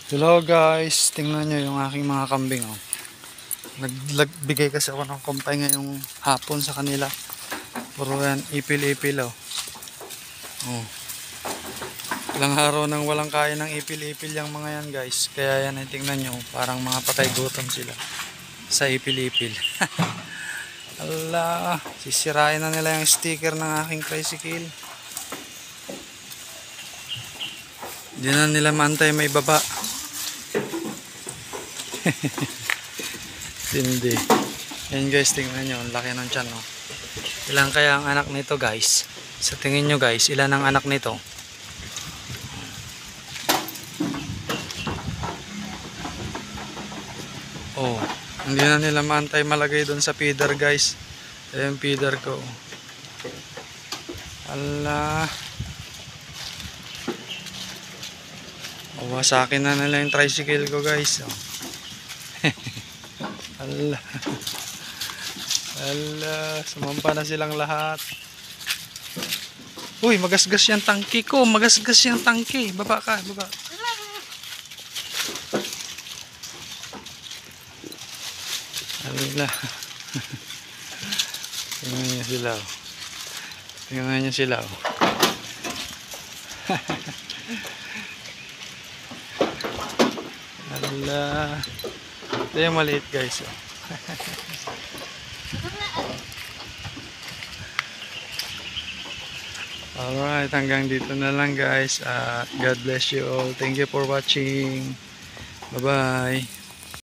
Hello guys, tingnan nyo yung aking mga kambing. Oh. Nagbigay kasi ako ng kumpay ngayong hapon sa kanila. Puro yan, ipil-ipil. Oh. Oh. Ilang araw nang walang kain ng ipil-ipil yung mga yan guys. Kaya yan ay tingnan nyo, parang mga patay gutom sila sa ipil-ipil. Ala, sisirain na nila yung sticker ng aking tricycle. Hindi na nila maantay may baba. Hindi. Yan guys, tingnan nyo, ang laki ng tiyan, no? Ilan kaya ang anak nito guys? Sa tingin nyo guys, ilan ang anak nito? Oh, hindi na nila maantay malagay doon sa feeder guys. Ayan yung feeder ko. Ala, wasakin na nila yung tricycle ko guys. Oh. Ala, ala, sumampa na silang lahat. Uy, magasgas yung tangke ko. Magasgas yung tangke. Baba ka, baba. Ala. Tingnan niyo sila. Tingnan niyo sila. Ala. Ito yung maliit guys. Alright, hanggang dito na lang guys. God bless you all. Thank you for watching. Bye bye.